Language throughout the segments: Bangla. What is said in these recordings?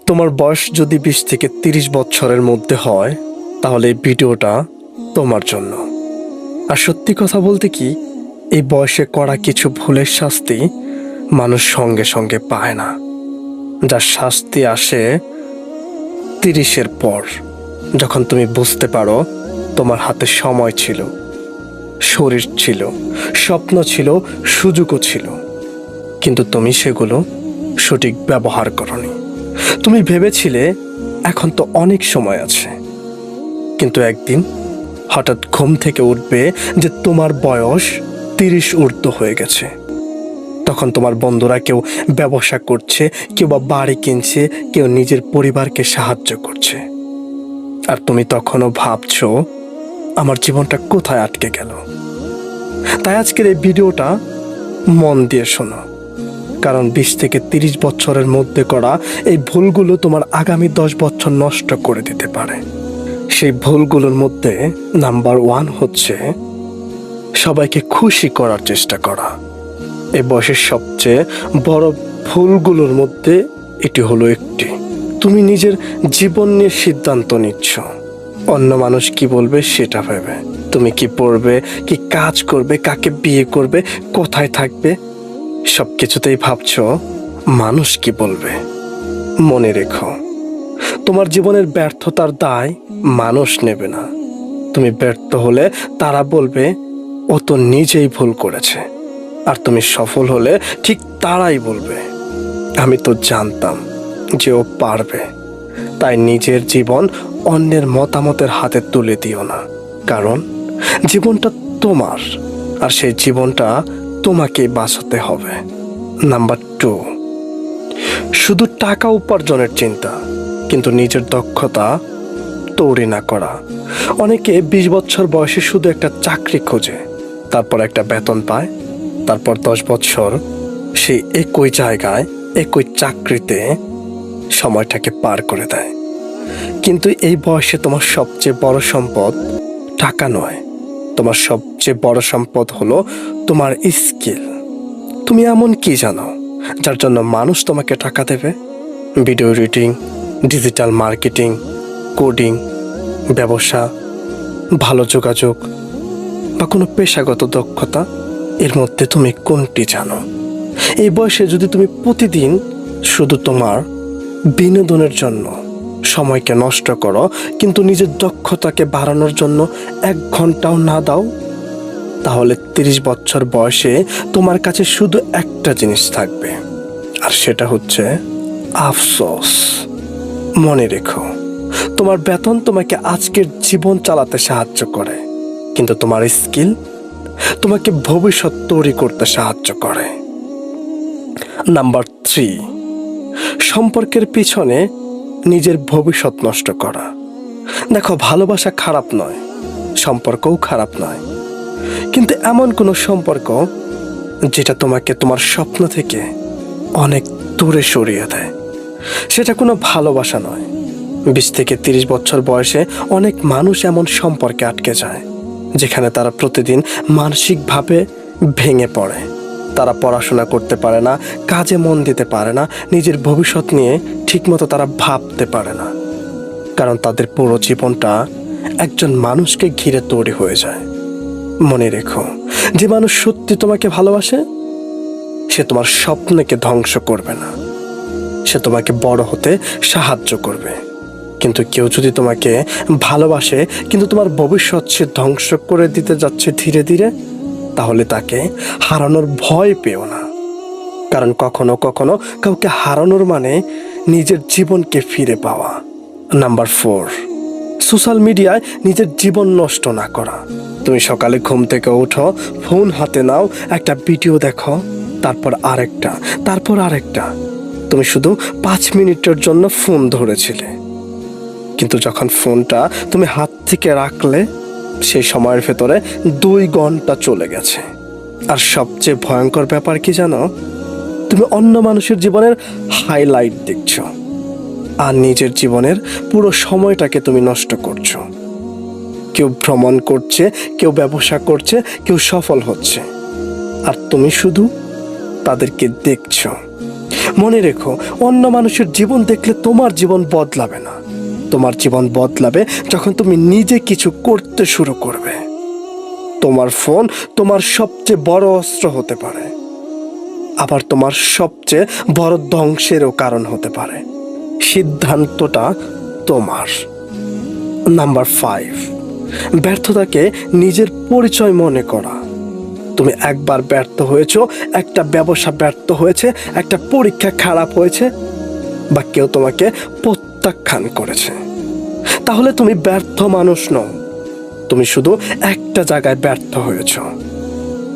তোমার বয়স যদি 20 থেকে 30 বছরের মধ্যে হয় তাহলে এই ভিডিওটা তোমার জন্য। আর সত্যি কথা বলতে কি, এই বয়সে করা কিছু ভুলের শাস্তি মানুষ সঙ্গে সঙ্গে পায় না। যার শাস্তি আসে 30-এর পর, যখন তুমি বুঝতে পারো তোমার হাতে সময় ছিল, শরীর ছিল, স্বপ্ন ছিল, সুযোগও ছিল, কিন্তু তুমি সেগুলো সঠিক ব্যবহার করনি। তুমি ভেবেছিলে এখন তো অনেক সময় আছে, কিন্তু একদিন হঠাৎ ঘুম থেকে উঠবে যে তোমার বয়স 30 ঊর্ধ্ব হয়ে গেছে। তখন তোমার বন্ধুরা কেউ ব্যবসা করছে, কেউ বা বাড়ি কিনছে, কেউ নিজের পরিবারকে সাহায্য করছে, আর তুমি তখনও ভাবছো আমার জীবনটা কোথায় আটকে গেল। তাই আজকের এই ভিডিওটা মন দিয়ে শোনো, কারণ 20 থেকে 30 বছরের মধ্যে করা এই ভুলগুলো তোমার আগামী 10 বছর নষ্ট করে দিতে পারে। সেই ভুলগুলোর মধ্যে নাম্বার 1 হচ্ছে সবাইকে খুশি করার চেষ্টা করা। এই বয়সের সবচেয়ে বড় ভুলগুলোর মধ্যে এটি হলো একটি। তুমি নিজের জীবন নিয়ে সিদ্ধান্ত নিচ্ছ অন্য মানুষ কি বলবে সেটা ভেবে। তুমি কি পড়বে, কি কাজ করবে, কাকে বিয়ে করবে, কোথায় থাকবে, সবকিছুতেই ভাবছো মানুষ কি বলবে। মনে রেখো, তোমার জীবনের ব্যর্থতার দায় মানুষ নেবে না। তুমি ব্যর্থ হলে তারা বলবে ও তো নিজেই ভুল করেছে, আর তুমি সফল হলে ঠিক তারাই বলবে আমি তো জানতাম যে ও পারবে। তাই নিজের জীবন অন্যের মতামতের হাতে তুলে দিও না, কারণ জীবনটা তোমার, আর সেই জীবনটা তোমাকেই বাঁচাতে হবে। নাম্বার 2, শুধু টাকা উপার্জনের চিন্তা কিন্তু নিজের দক্ষতা তৈরি না করা। অনেকে 20 বছর বয়সে শুধু একটা চাকরি খোঁজে, তারপর একটা বেতন পায়, তারপর 10 বছর সেই একই জায়গায় একই চাকরিতে সময়টাকে পার করে দেয়। কিন্তু এই বয়সে তোমার সবচেয়ে বড় সম্পদ টাকা নয়, তোমার সবচেয়ে বড় সম্পদ হলো তোমার স্কিল। তুমি এমন কি জানো যার জন্য মানুষ তোমাকে টাকা দেবে? Video editing, digital marketing, coding, ব্যবসা, ভালো যোগাযোগ বা কোনো পেশাগত দক্ষতা, এর মধ্যে তুমি কোনটি জানো? এই বয়সে যদি তুমি প্রতিদিন শুধু তোমার বিনোদনের জন্য সময়কে নষ্ট করো কিন্তু নিজের দক্ষতাকে বাড়ানোর জন্য 1 ঘন্টাও না দাও, তাহলে 30 বছর বয়সে তোমার কাছে শুধু একটা জিনিস থাকবে, আর সেটা হচ্ছে আফসোস। মনে রেখো, তোমার বেতন তোমাকে আজকের জীবন চালাতে সাহায্য করে, কিন্তু তোমার স্কিল তোমাকে ভবিষ্যৎ তৈরি করতে সাহায্য করে। নাম্বার 3, সম্পর্কের পিছনে নিজের ভবিষ্যৎ নষ্ট করা। দেখো, ভালোবাসা খারাপ নয়, সম্পর্কও খারাপ নয়, কিন্তু এমন কোনো সম্পর্ক যেটা তোমাকে তোমার স্বপ্ন থেকে অনেক দূরে সরিয়ে দেয়, সেটা কোনো ভালোবাসা নয়। 20 থেকে 30 বছর বয়সে অনেক মানুষ এমন সম্পর্কে আটকে যায় যেখানে তারা প্রতিদিন মানসিকভাবে ভেঙে পড়ে। তারা পড়াশোনা করতে পারে না, কাজে মন দিতে পারে না, নিজের ভবিষ্যৎ নিয়ে ঠিকমতো তারা ভাবতে পারে না, কারণ তাদের পুরো জীবনটা একজন মানুষকে ঘিরে তৈরি হয়ে যায়। মনে রেখো, যে মানুষ সত্যি তোমাকে ভালোবাসে সে তোমার স্বপ্নকে ধ্বংস করবে না, সে তোমাকে বড় হতে সাহায্য করবে। কিন্তু কেউ যদি তোমাকে ভালোবাসে কিন্তু তোমার ভবিষ্যৎ সে ধ্বংস করে দিতে যাচ্ছে ধীরে ধীরে, তাহলে তাকে হারানোর ভয় পেও না, কারণ কখনো কখনো কাউকে হারানোর মানে নিজের জীবনকে ফিরে পাওয়া। নাম্বার 4, সোশ্যাল মিডিয়ায় নিজের জীবন নষ্ট না করা। তুমি সকালে ঘুম থেকে ওঠো, ফোন হাতে নাও, একটা ভিডিও দেখো, তারপর আরেকটা, তারপর আরেকটা। তুমি শুধু 5 মিনিটের জন্য ফোন ধরেছিলে, কিন্তু যখন ফোনটা তুমি হাত থেকে রাখলে সেই সময়ের ভেতরে 2 ঘন্টা চলে গেছে। আর সবচেয়ে ভয়ঙ্কর ব্যাপার কি জানো? তুমি অন্য মানুষের জীবনের হাইলাইট দেখছো, আর নিজের জীবনের পুরো সময়টাকে তুমি নষ্ট করছো। কেউ ভ্রমণ করছে, কেউ ব্যবসা করছে, কেউ সফল হচ্ছে, আর তুমি শুধু তাদেরকে দেখছো। মনে রেখো, অন্য মানুষের জীবন দেখলে তোমার জীবন বদলাবে না। তোমার জীবন বদলাবে যখন তুমি নিজে কিছু করতে শুরু করবে। তোমার ফোন তোমার সবচেয়ে বড় অস্ত্র হতে পারে, আবার তোমার সবচেয়ে বড় ধ্বংসেরও কারণ হতে পারে। সিদ্ধান্তটা তোমার। নাম্বার 5, ব্যর্থতাকে নিজের পরিচয় মনে করা। তুমি একবার ব্যর্থ হয়েছো, একটা ব্যবসা ব্যর্থ হয়েছে, একটা পরীক্ষা খারাপ হয়েছে, বা কেউ তোমাকে প্রত্যাখ্যান করেছে, তাহলে তুমি ব্যর্থ মানুষ নও। তুমি শুধু একটা জায়গায় ব্যর্থ হয়েছো।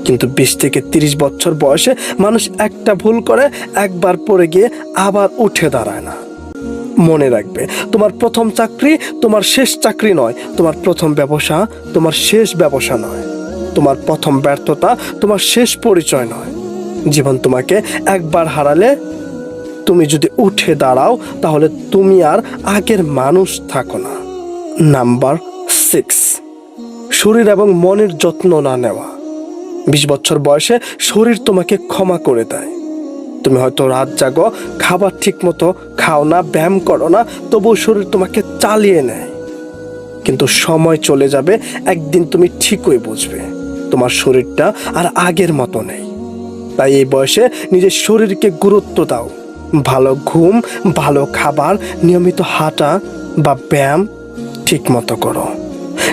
কিন্তু 20 থেকে 30 বছর বয়সে মানুষ একটা ভুল করে, একবার পড়ে গিয়ে আবার উঠে দাঁড়ায় না। মনে রাখবে, তোমার প্রথম চাকরি তোমার শেষ চাকরি নয়, তোমার প্রথম ব্যবসা তোমার শেষ ব্যবসা নয়, তোমার প্রথম ব্যর্থতা তোমার শেষ পরিচয় নয়। জীবন তোমাকে একবার হারালে, তুমি যদি উঠে দাঁড়াও, তাহলে তুমি আর আগের মানুষ থাকো না। নাম্বার 6, শরীর এবং মনের যত্ন না নেওয়া। 20 বছর বয়সে শরীর তোমাকে ক্ষমা করে দেয়। তুমি হয়তো রাত জাগো, খাবার ঠিক মতো খাও না, ব্যায়াম করো না, তবুও শরীর তোমাকে চালিয়ে নেয়। কিন্তু সময় চলে যাবে, একদিন তুমি ঠিকই বুঝবে তোমার শরীরটা আর আগের মতো নেই। তাই এই বয়সে নিজের শরীরকে গুরুত্ব দাও। ভালো ঘুম, ভালো খাবার, নিয়মিত হাঁটা বা ব্যায়াম ঠিক মতো করো।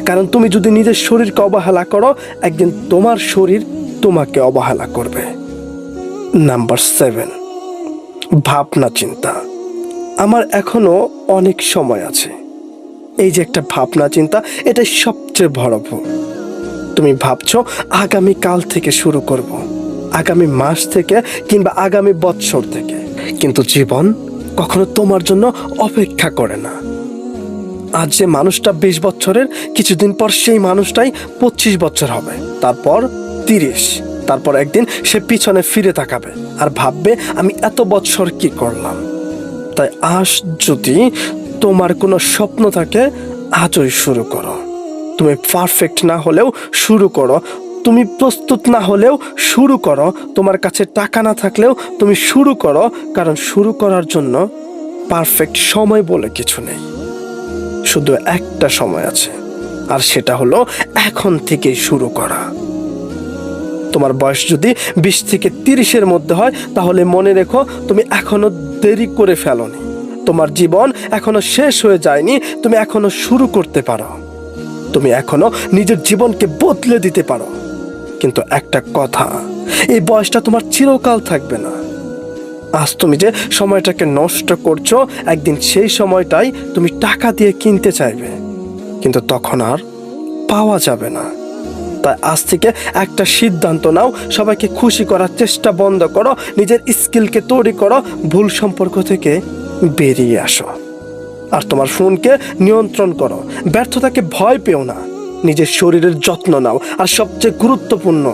কারণ তুমি যদি নিজের শরীরকে অবহেলা করো, একদিন তোমার শরীর তোমাকে অবহেলা করবে। নাম্বার 7, ভাবনা চিন্তা। আমার এখনো অনেক সময় আছে। এই যে একটা ভাবনা চিন্তা, এটাই সবচেয়ে বড় ভুল। তুমি ভাবছো আগামী কাল থেকে শুরু করব, আগামী মাস থেকে, কিংবা আগামী বৎসর থেকে। কিন্তু জীবন কখনো তোমার জন্য অপেক্ষা করে না। আজ যে মানুষটা 20 বছরের, কিছুদিন পর সেই মানুষটাই 25 বছর হবে, তারপর 30, তারপর একদিন সে পিছনে ফিরে তাকাবে আর ভাববে আমি এত বছর কি করলাম। তাই আজ যদি তোমার কোনো স্বপ্ন থাকে, আজই শুরু করো। তুমি পারফেক্ট না হলেও শুরু করো, তুমি প্রস্তুত না হলেও শুরু করো, তোমার কাছে টাকা না থাকলেও তুমি শুরু করো। কারণ শুরু করার জন্য পারফেক্ট সময় বলে কিছু নেই, শুধু একটা সময় আছে, আর সেটা হলো এখন থেকেই শুরু করা। তোমার বয়স যদি 20 থেকে 30-এর মধ্যে হয়, তাহলে মনে রেখো তুমি এখনো দেরি করে ফেলোনি। তোমার জীবন এখনো শেষ হয়ে যায়নি, তুমি এখনো শুরু করতে পারো। তুমি এখনো নিজের জীবনকে বদলে দিতে পারো। কিন্তু একটা কথা, এই বয়সটা তোমার চিরকাল থাকবে না। আজ তুমি যে সময়টাকে নষ্ট করছো, একদিন সেই সময়টাই তুমি টাকা দিয়ে কিনতে চাইবে, কিন্তু তখন আর পাওয়া যাবে না। তাই আজ থেকে একটা সিদ্ধান্ত নাও, সবাইকে খুশি করার চেষ্টা বন্ধ করো, নিজের স্কিলকে তৈরি করো, ভুল সম্পর্ক থেকে বেরিয়ে আসো, আর তোমার ফোনকে নিয়ন্ত্রণ করো। ব্যর্থতাকে ভয় পেও না, নিজের শরীরের যত্ন নাও। আর সবচেয়ে গুরুত্বপূর্ণ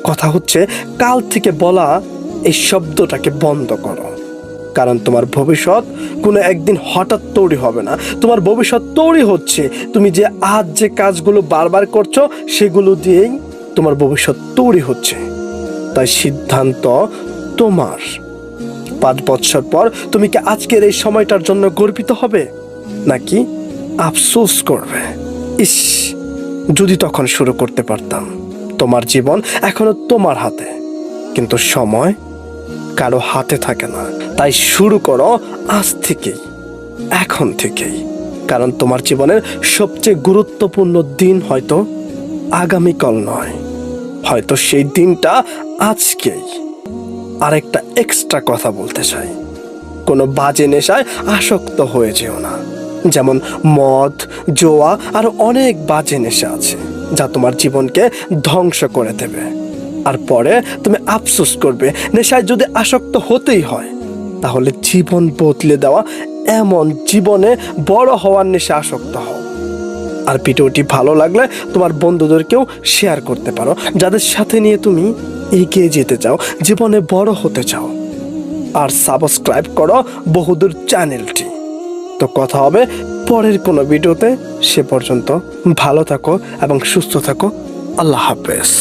কথা হচ্ছে, কাল থেকে বলা এই শব্দটাকে বন্ধ করো। কারণ তোমার ভবিষ্যৎ কোনো একদিন হঠাৎ তৈরি হবে না, তোমার ভবিষ্যৎ তৈরি হচ্ছে তুমি যে আজ যে কাজগুলো বারবার করছো, সেগুলো দিয়েই তোমার ভবিষ্যৎ তৈরি হচ্ছে। তাই সিদ্ধান্ত তোমার। 5 বছর পর তুমি কি আজকের এই সময়টার জন্য গর্বিত হবে, নাকি আফসোস করবে? ইস, যদি তখন শুরু করতে পারতাম। তোমার জীবন এখনো তোমার হাতে, কিন্তু সময় কারো হাতে থাকে না। তাই শুরু করো আজ থেকেই, এখন থেকেই। কারণ তোমার জীবনের সবচেয়ে গুরুত্বপূর্ণ দিন হয়তো আগামীকাল নয়, হয়তো সেই দিনটা আজকেই। আর একটা এক্সট্রা কথা বলতে চাই, কোনো বাজে নেশায় আসক্ত হয়ে যেও না। যেমন মদ, জুয়া আর অনেক বাজে নেশা আছে, যা তোমার জীবনকে ধ্বংস করে দেবে। আর পরে তুমি আফসোস করবে। নেশায় যদি আসক্ত হতেই হয়, তাহলে জীবন বদলে দেওয়া এমন জীবনে বড় হওয়ার নেশা আসক্ত হও। আর ভিডিওটি ভালো লাগলে তোমার বন্ধুদেরকেও শেয়ার করতে পারো, যাদের সাথে নিয়ে তুমি এগিয়ে যেতে চাও, জীবনে বড় হতে চাও। আর সাবস্ক্রাইব করো বহুদূর চ্যানেলটি। তো কথা হবে পরের কোনো ভিডিওতে। সে পর্যন্ত ভালো থাকো এবং সুস্থ থাকো। আল্লাহ হাফেজ।